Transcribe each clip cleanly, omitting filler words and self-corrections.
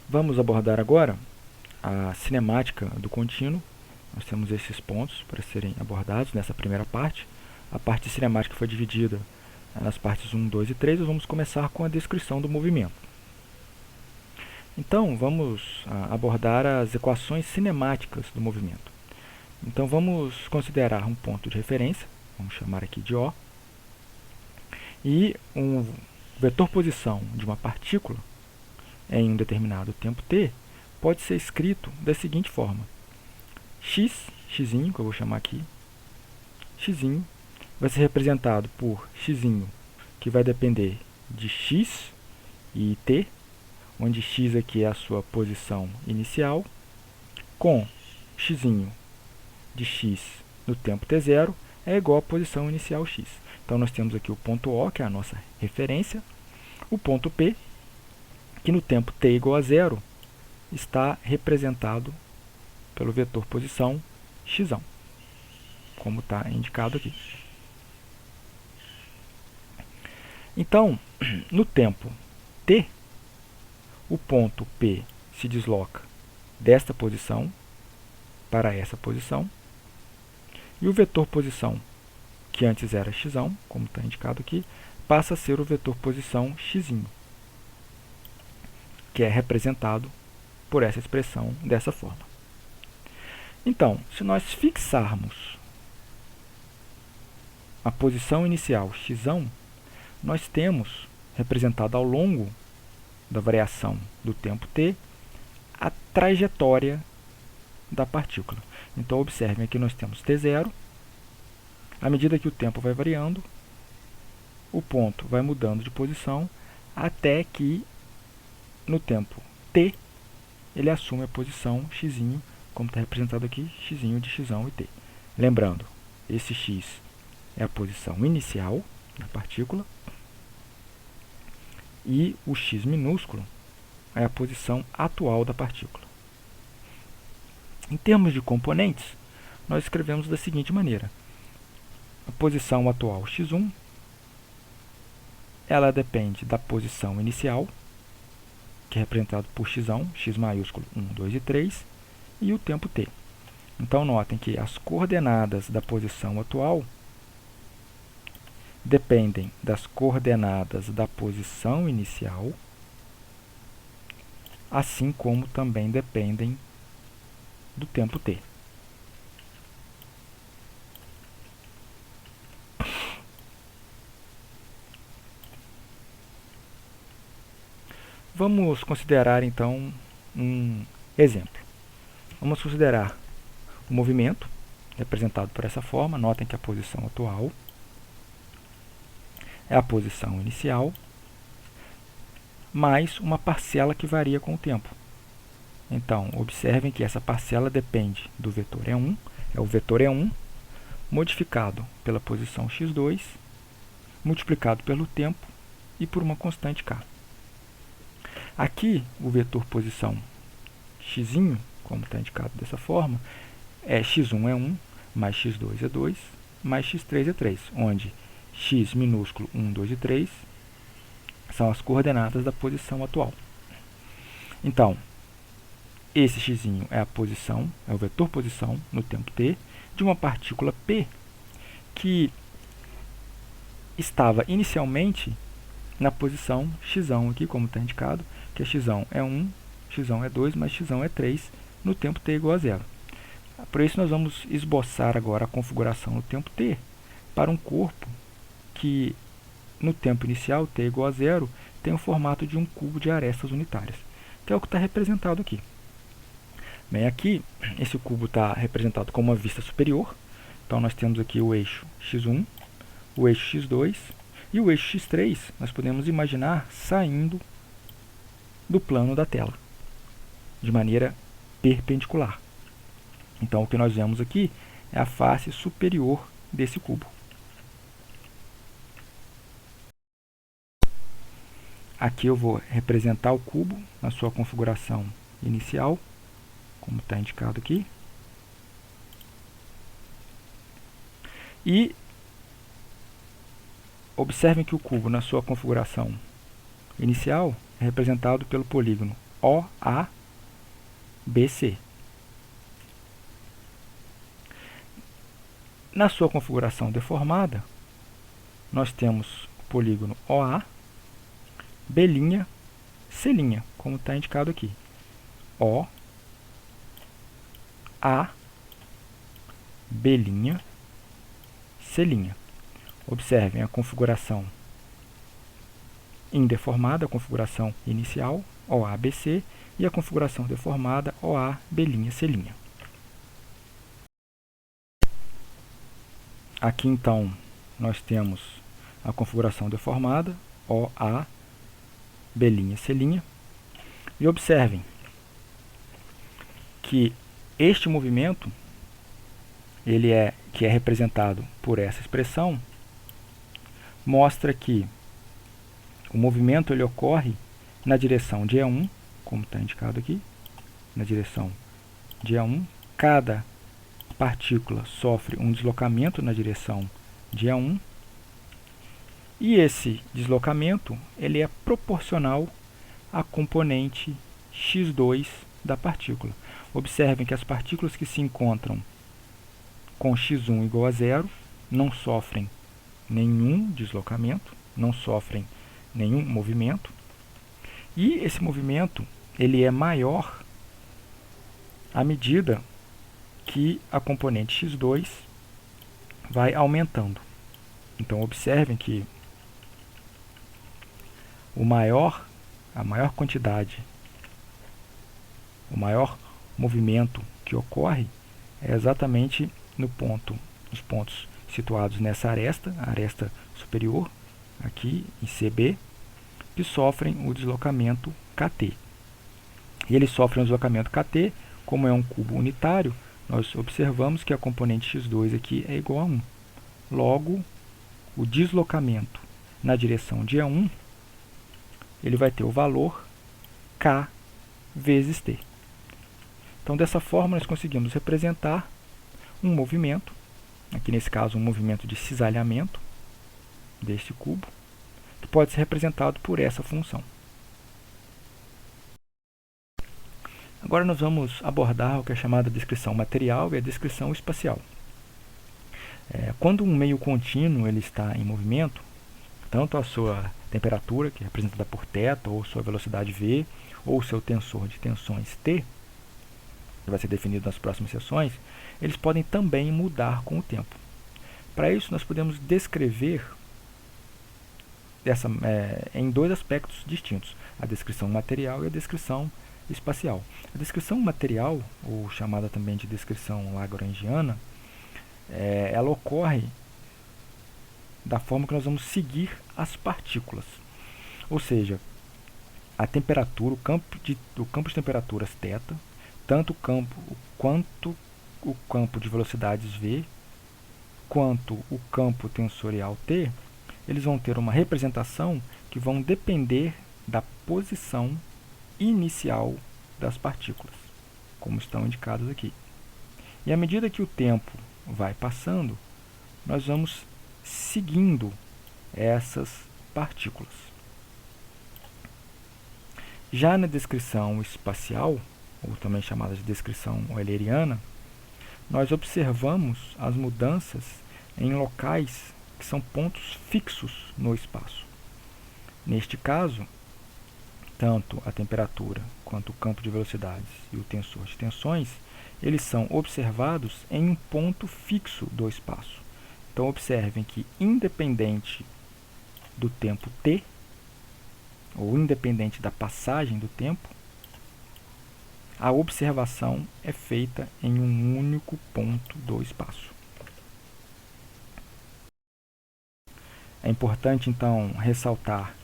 Vamos abordar agora a cinemática do contínuo. Nós temos esses pontos para serem abordados nessa primeira parte. A parte cinemática foi dividida nas partes 1, 2 e 3. Nós vamos começar com a descrição do movimento. Então, vamos abordar as equações cinemáticas do movimento. Então, vamos considerar um ponto de referência, vamos chamar aqui de O, e um vetor posição de uma partícula em um determinado tempo t pode ser escrito da seguinte forma: x, que eu vou chamar aqui, x vai ser representado por x, que vai depender de x e t, onde x aqui é a sua posição inicial, com x de x no tempo t0 é igual à posição inicial x. Então, nós temos aqui o ponto O, que é a nossa referência, o ponto P, que no tempo t igual a 0 está representado pelo vetor posição x, como está indicado aqui. Então, no tempo t, o ponto P se desloca desta posição para essa posição, e o vetor posição, que antes era x, como está indicado aqui, passa a ser o vetor posição x, que é representado por essa expressão dessa forma. Então, se nós fixarmos a posição inicial x, nós temos representado ao longo da variação do tempo t a trajetória da partícula. Então, observem, aqui nós temos t0. À medida que o tempo vai variando, o ponto vai mudando de posição até que, no tempo t, ele assume a posição x, como está representado aqui, x de x e t. Lembrando, esse x é a posição inicial da partícula e o x minúsculo é a posição atual da partícula. Em termos de componentes, nós escrevemos da seguinte maneira: a posição atual x1, ela depende da posição inicial, que é representado por x, x maiúsculo 1, 2 e 3, e o tempo t. Então, notem que as coordenadas da posição atual dependem das coordenadas da posição inicial, assim como também dependem do tempo t. Vamos considerar, então, um exemplo. Vamos considerar o movimento, representado por essa forma. Notem que a posição atual é a posição inicial, mais uma parcela que varia com o tempo. Então, observem que essa parcela depende do vetor E1, é o vetor E1, modificado pela posição x2, multiplicado pelo tempo e por uma constante k. Aqui, o vetor posição x, como está indicado dessa forma, é x1 é 1, mais x2 é 2, mais x3 é 3, onde x minúsculo 1, 2 e 3 são as coordenadas da posição atual. Então, esse x é a posição, é o vetor posição no tempo t de uma partícula P que estava inicialmente na posição x, aqui, como está indicado, que x é 1, x é 2, mais x é 3, no tempo t igual a 0. Por isso, nós vamos esboçar agora a configuração no tempo t para um corpo que, no tempo inicial, t igual a 0, tem o formato de um cubo de arestas unitárias, que é o que está representado aqui. Bem, aqui, esse cubo está representado com uma vista superior. Então, nós temos aqui o eixo x1, o eixo x2 e o eixo x3, nós podemos imaginar saindo do plano da tela, de maneira perpendicular. Então, o que nós vemos aqui é a face superior desse cubo. Aqui eu vou representar o cubo na sua configuração inicial, como está indicado aqui. E observem que o cubo, na sua configuração inicial, é representado pelo polígono OABC. Na sua configuração deformada, nós temos o polígono OA, B', C', como está indicado aqui. O, A, B', C'. Observem a configuração indeformada, a configuração inicial, OABC, e a configuração deformada, OA, B', C'. Aqui, então, nós temos a configuração deformada, OA, B', C'. E observem que este movimento, que é representado por essa expressão, mostra que o movimento ele ocorre na direção de E1, como está indicado aqui, na direção de E1. Cada partícula sofre um deslocamento na direção de E1, e esse deslocamento ele é proporcional à componente x2 da partícula. Observem que as partículas que se encontram com x1 igual a 0 não sofrem nenhum deslocamento, não sofrem nenhum movimento, e esse movimento ele é maior à medida que a componente x2 vai aumentando. Então observem que a maior quantidade, o maior movimento que ocorre é exatamente nos pontos situados nessa aresta, a aresta superior, aqui em CB, que sofrem o deslocamento KT. E eles sofrem o deslocamento KT, como é um cubo unitário, nós observamos que a componente x2 aqui é igual a 1. Logo, o deslocamento na direção de E1, ele vai ter o valor K vezes T. Então, dessa forma, nós conseguimos representar um movimento, aqui nesse caso um movimento de cisalhamento deste cubo, que pode ser representado por essa função. Agora nós vamos abordar o que é chamada descrição material e a descrição espacial. Quando um meio contínuo ele está em movimento, tanto a sua temperatura, que é representada por θ, ou sua velocidade v, ou seu tensor de tensões t, que vai ser definido nas próximas sessões, eles podem também mudar com o tempo. Para isso, nós podemos descrever em dois aspectos distintos, a descrição material e a descrição espacial. A descrição material, ou chamada também de descrição lagrangiana, ela ocorre da forma que nós vamos seguir as partículas. Ou seja, a temperatura, o campo de temperaturas θ, tanto quanto o campo de velocidades v, quanto o campo tensorial t, eles vão ter uma representação que vão depender da posição inicial das partículas, como estão indicados aqui. E à medida que o tempo vai passando, nós vamos seguindo essas partículas. Já na descrição espacial, ou também chamada de descrição euleriana, nós observamos as mudanças em locais que são pontos fixos no espaço. Neste caso, tanto a temperatura quanto o campo de velocidades e o tensor de tensões, eles são observados em um ponto fixo do espaço. Então, observem que, independente do tempo t, ou independente da passagem do tempo, a observação é feita em um único ponto do espaço. É importante, então, ressaltar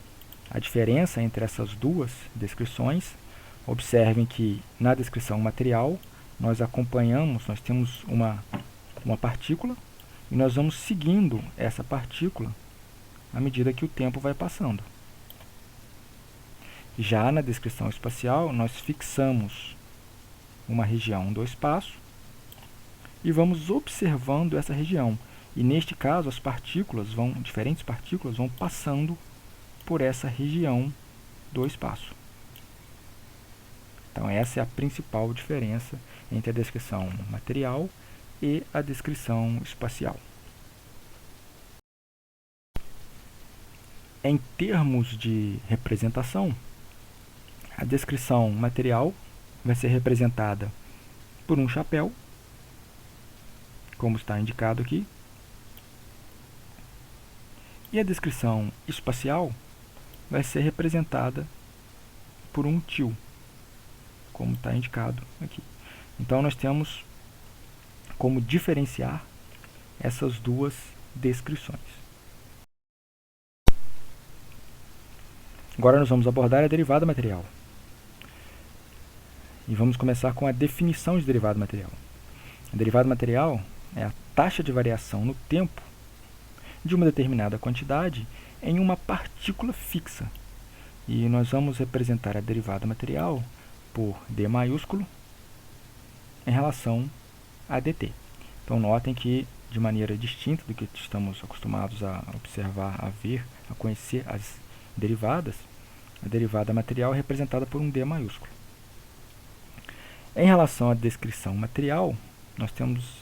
a diferença entre essas duas descrições. Observem que, na descrição material, nós temos uma partícula, e nós vamos seguindo essa partícula à medida que o tempo vai passando. Já na descrição espacial, nós fixamos uma região do espaço e vamos observando essa região. E neste caso, diferentes partículas vão passando por essa região do espaço. Então essa é a principal diferença entre a descrição material e a descrição espacial. Em termos de representação, a descrição material vai ser representada por um chapéu, como está indicado aqui. E a descrição espacial vai ser representada por um tio, como está indicado aqui. Então nós temos como diferenciar essas duas descrições. Agora nós vamos abordar a derivada material. E vamos começar com a definição de derivada material. A derivada material é a taxa de variação no tempo de uma determinada quantidade em uma partícula fixa. E nós vamos representar a derivada material por D maiúsculo em relação a dt. Então notem que, de maneira distinta do que estamos acostumados a observar, a ver, a conhecer as derivadas, a derivada material é representada por um D maiúsculo. Em relação à descrição material, nós temos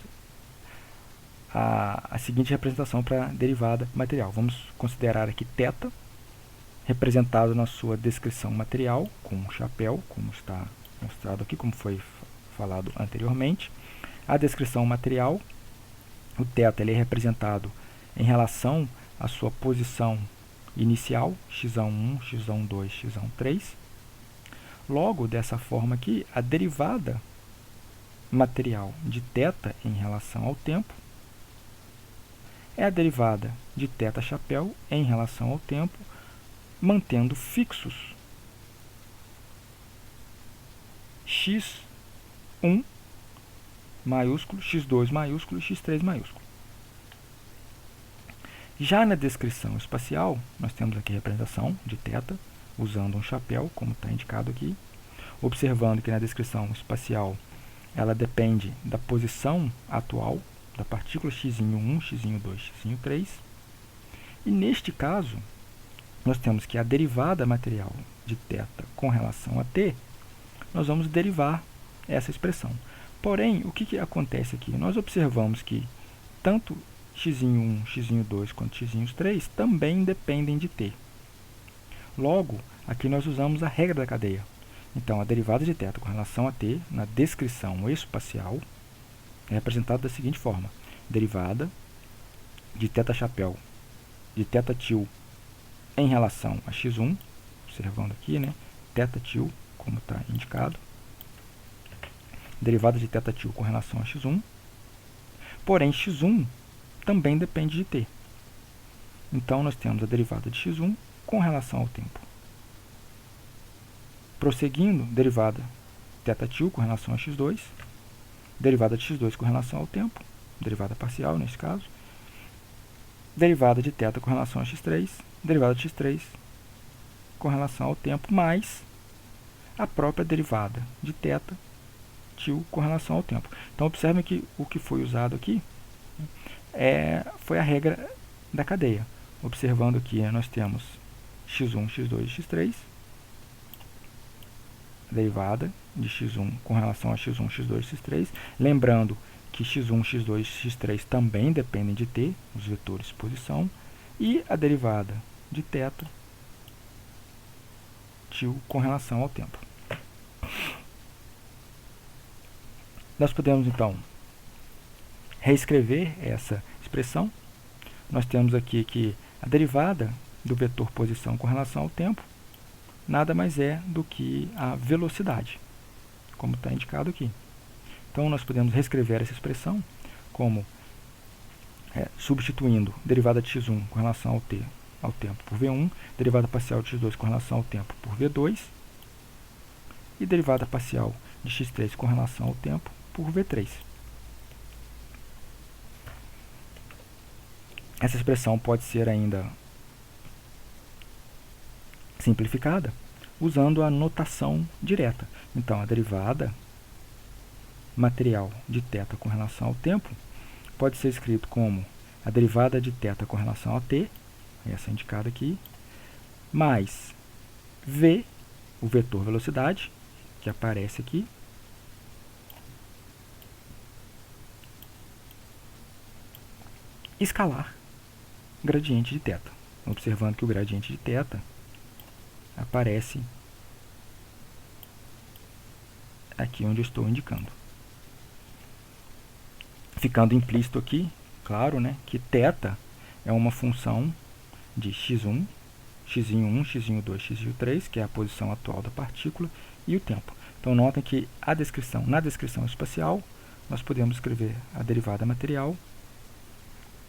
a seguinte representação para a derivada material. Vamos considerar aqui θ, representado na sua descrição material, com um chapéu, como está mostrado aqui, como foi falado anteriormente. A descrição material, o θ ele é representado em relação à sua posição inicial, x1, x2, x3. Logo, dessa forma aqui, a derivada material de θ em relação ao tempo é a derivada de θ chapéu em relação ao tempo, mantendo fixos x1 maiúsculo, x2 maiúsculo e x3 maiúsculo. Já na descrição espacial, nós temos aqui a representação de θ, usando um chapéu, como está indicado aqui, observando que na descrição espacial ela depende da posição atual da partícula x1, x2, x3. E neste caso, nós temos que a derivada material de θ com relação a t, nós vamos derivar essa expressão. Porém, o que acontece aqui? Nós observamos que tanto x1, x2 quanto x3 também dependem de t. Logo, aqui nós usamos a regra da cadeia. Então, a derivada de θ com relação a t, na descrição espacial, é representada da seguinte forma. Derivada de θ chapéu, de θ tio em relação a x1, observando aqui, né? θ tio, como está indicado. Derivada de θ tio com relação a x1. Porém, x1 também depende de t. Então, nós temos a derivada de x1 com relação ao tempo. Prosseguindo, derivada θ tio com relação a x2, derivada de x2 com relação ao tempo, derivada parcial nesse caso, derivada de θ com relação a x3, derivada de x3 com relação ao tempo, mais a própria derivada de θ tio com relação ao tempo. Então, observem que o que foi usado aqui foi a regra da cadeia. Observando aqui, nós temos x1, x2 e x3, derivada de x1 com relação a x1, x2 e x3. Lembrando que x1, x2 e x3 também dependem de t, os vetores de posição, e a derivada de θ tio com relação ao tempo. Nós podemos, então, reescrever essa expressão. Nós temos aqui que a derivada do vetor posição com relação ao tempo nada mais é do que a velocidade, como está indicado aqui. Então, nós podemos reescrever essa expressão como substituindo derivada de x1 com relação ao tempo por v1, derivada parcial de x2 com relação ao tempo por v2 e derivada parcial de x3 com relação ao tempo por v3. Essa expressão pode ser ainda simplificada usando a notação direta. Então, a derivada material de θ com relação ao tempo pode ser escrito como a derivada de θ com relação a t, essa indicada aqui, mais v, o vetor velocidade, que aparece aqui. Escalar gradiente de θ. Observando que o gradiente de θ aparece aqui onde eu estou indicando. Ficando implícito aqui, claro, né, que θ é uma função de x1, x1, x2, x3, que é a posição atual da partícula, e o tempo. Então, notem que na descrição espacial, nós podemos escrever a derivada material,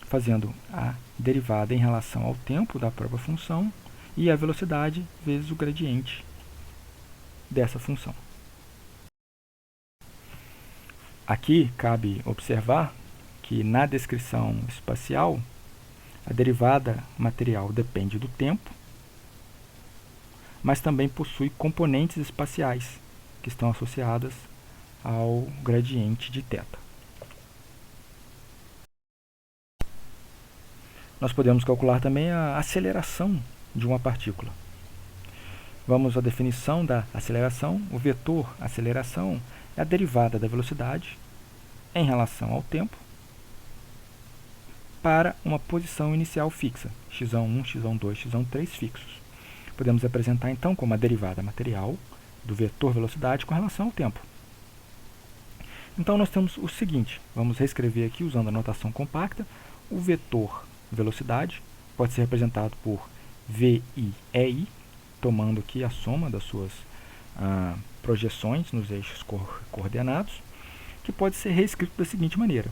fazendo a derivada em relação ao tempo da própria função e a velocidade vezes o gradiente dessa função. Aqui cabe observar que na descrição espacial, a derivada material depende do tempo, mas também possui componentes espaciais que estão associadas ao gradiente de θ. Nós podemos calcular também a aceleração de uma partícula. Vamos à definição da aceleração. O vetor aceleração é a derivada da velocidade em relação ao tempo para uma posição inicial fixa, x1, x2, x3 fixos. Podemos apresentar então como a derivada material do vetor velocidade com relação ao tempo. Então nós temos o seguinte, vamos reescrever aqui usando a notação compacta. O vetor velocidade pode ser representado por v e i, tomando aqui a soma das suas projeções nos eixos coordenados, que pode ser reescrito da seguinte maneira: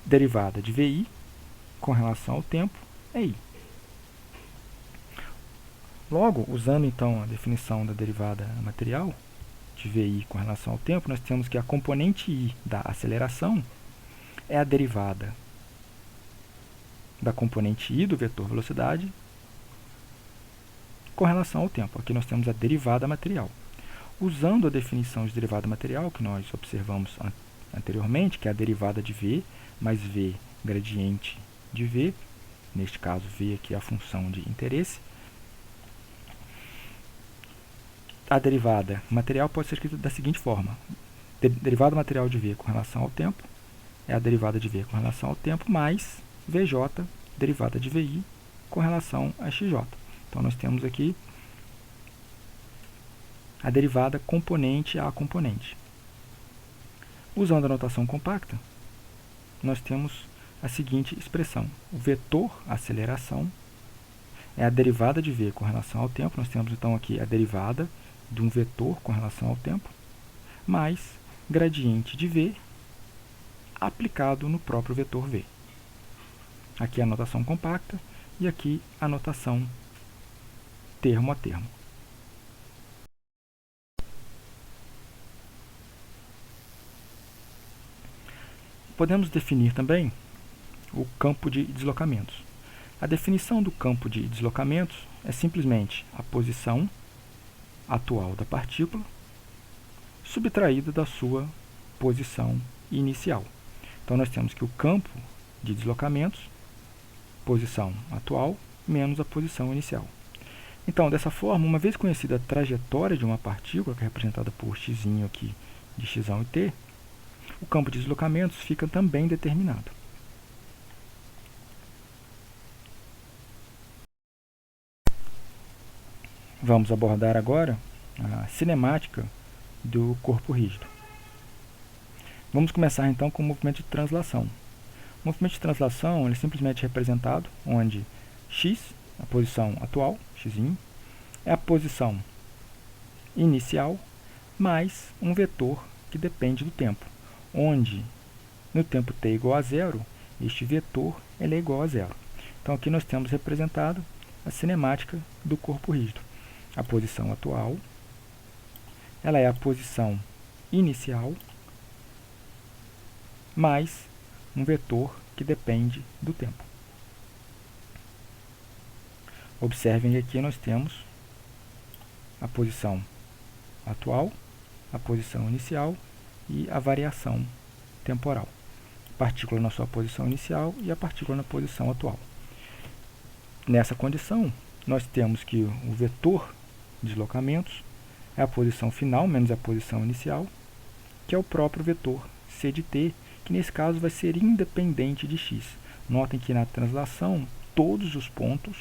derivada de vi com relação ao tempo é i. Logo, usando então a definição da derivada material de vi com relação ao tempo, nós temos que a componente i da aceleração é a derivada da componente i do vetor velocidade com relação ao tempo. Aqui nós temos a derivada material. Usando a definição de derivada material que nós observamos anteriormente, que é a derivada de v mais v gradiente de v, neste caso v aqui é a função de interesse, a derivada material pode ser escrita da seguinte forma: derivada material de v com relação ao tempo é a derivada de v com relação ao tempo mais vj, derivada de vi, com relação a xj. Então, nós temos aqui a derivada componente a componente. Usando a notação compacta, nós temos a seguinte expressão: o vetor aceleração é a derivada de v com relação ao tempo. Nós temos então aqui a derivada de um vetor com relação ao tempo, mais gradiente de v aplicado no próprio vetor v. Aqui a notação compacta e aqui a notação termo a termo. Podemos definir também o campo de deslocamentos. A definição do campo de deslocamentos é simplesmente a posição atual da partícula subtraída da sua posição inicial. Então, nós temos que o campo de deslocamentos, posição atual, menos a posição inicial. Então, dessa forma, uma vez conhecida a trajetória de uma partícula, que é representada por x aqui de x e t, o campo de deslocamentos fica também determinado. Vamos abordar agora a cinemática do corpo rígido. Vamos começar então com o movimento de translação. O movimento de translação ele é simplesmente representado onde x, a posição atual, x, é a posição inicial mais um vetor que depende do tempo, onde no tempo t igual a zero, este vetor ele é igual a zero. Então aqui nós temos representado a cinemática do corpo rígido. A posição atual, ela é a posição inicial mais um vetor que depende do tempo. Observem que aqui nós temos a posição atual, a posição inicial e a variação temporal. A partícula na sua posição inicial e a partícula na posição atual. Nessa condição, nós temos que o vetor de deslocamentos é a posição final menos a posição inicial, que é o próprio vetor c de t, que nesse caso vai ser independente de x. Notem que na translação, todos os pontos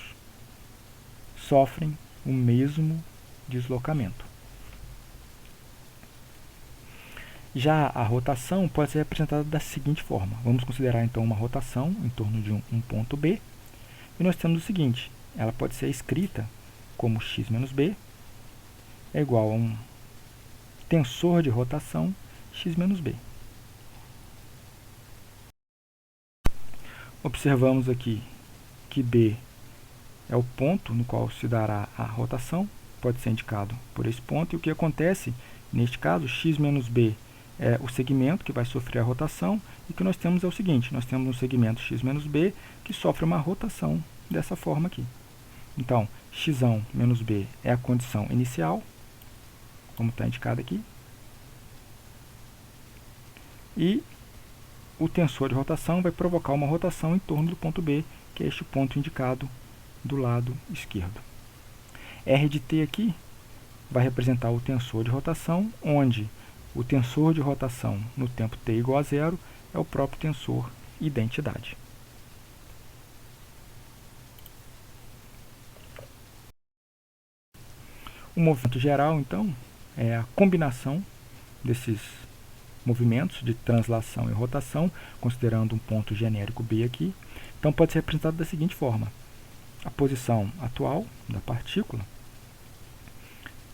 sofrem o mesmo deslocamento. Já a rotação pode ser representada da seguinte forma. Vamos considerar então uma rotação em torno de um ponto B. E nós temos o seguinte, ela pode ser escrita como x menos b é igual a um tensor de rotação x menos b. Observamos aqui que B é o ponto no qual se dará a rotação, pode ser indicado por esse ponto, e o que acontece, neste caso, x menos b é o segmento que vai sofrer a rotação, e o que nós temos é o seguinte, nós temos um segmento x menos b que sofre uma rotação dessa forma aqui. Então, x menos b é a condição inicial, como está indicado aqui, e o tensor de rotação vai provocar uma rotação em torno do ponto B, que é este ponto indicado do lado esquerdo. R de t aqui vai representar o tensor de rotação, onde o tensor de rotação no tempo t igual a zero é o próprio tensor identidade. O movimento geral, então, é a combinação desses movimentos de translação e rotação, considerando um ponto genérico B aqui. Então, pode ser representado da seguinte forma. A posição atual da partícula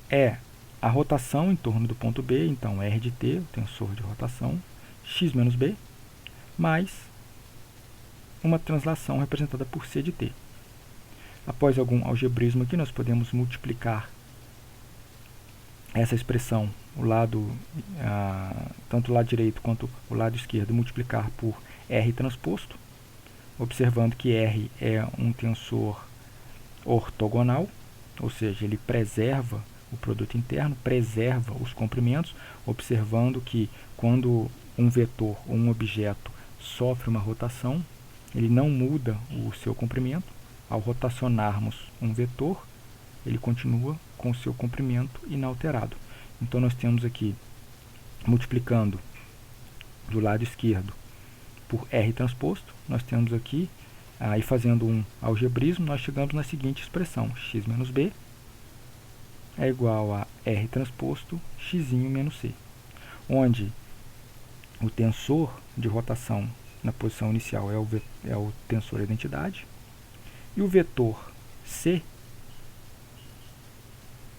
é a rotação em torno do ponto B, então R de t, o tensor de rotação, x menos b, mais uma translação representada por c de t. Após algum algebrismo aqui, nós podemos multiplicar essa expressão, tanto o lado direito quanto o lado esquerdo, multiplicar por R transposto, observando que R é um tensor ortogonal, ou seja, ele preserva o produto interno, preserva os comprimentos, observando que quando um vetor ou um objeto sofre uma rotação, ele não muda o seu comprimento. Ao rotacionarmos um vetor, ele continua com o seu comprimento inalterado. Então, nós temos aqui, multiplicando do lado esquerdo por R transposto, nós temos aqui, aí fazendo um algebrismo, nós chegamos na seguinte expressão, x menos b é igual a R transposto x menos c, onde o tensor de rotação na posição inicial é o tensor identidade, e o vetor c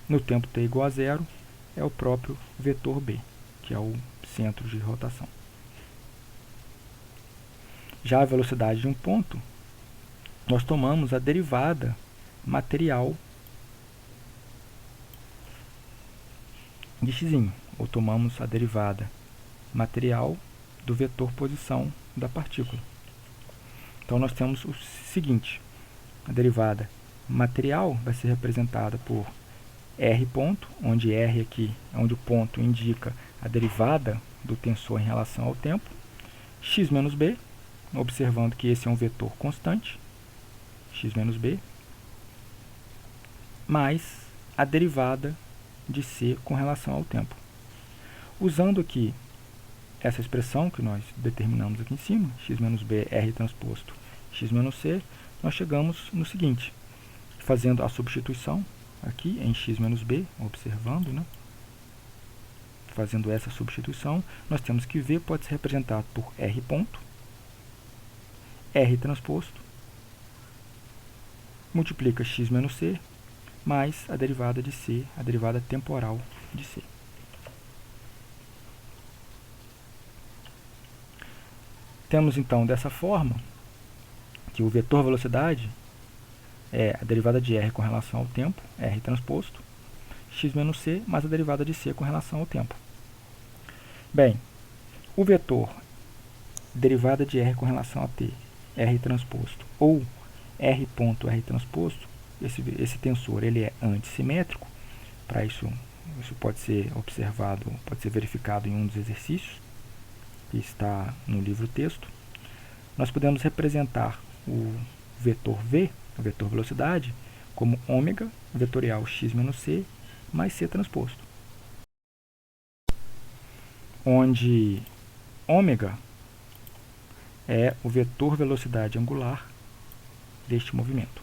no tempo t igual a zero é o próprio vetor b, que é o centro de rotação. Já a velocidade de um ponto, nós tomamos a derivada material de x, ou tomamos a derivada material do vetor posição da partícula. Então, nós temos o seguinte, a derivada material vai ser representada por R ponto, onde R aqui é onde o ponto indica a derivada do tensor em relação ao tempo, x menos b, observando que esse é um vetor constante, x menos b, mais a derivada de c com relação ao tempo. Usando aqui essa expressão que nós determinamos aqui em cima, x menos b, R transposto, x menos c, nós chegamos no seguinte, fazendo a substituição aqui em x menos b, observando, né? Fazendo essa substituição, nós temos que V pode ser representado por R ponto, R transposto, multiplica x menos c, mais a derivada de c, a derivada temporal de c. Temos então dessa forma que o vetor velocidade é a derivada de r com relação ao tempo, r transposto, x menos c, mais a derivada de c com relação ao tempo. Bem, o vetor derivada de r com relação a t, r transposto, ou r ponto r transposto, esse tensor ele é antissimétrico. Para isso pode ser observado, pode ser verificado em um dos exercícios que está no livro texto. Nós podemos representar o vetor v, o vetor velocidade, como ômega vetorial x menos c mais c transposto. onde ômega é o vetor velocidade angular deste movimento.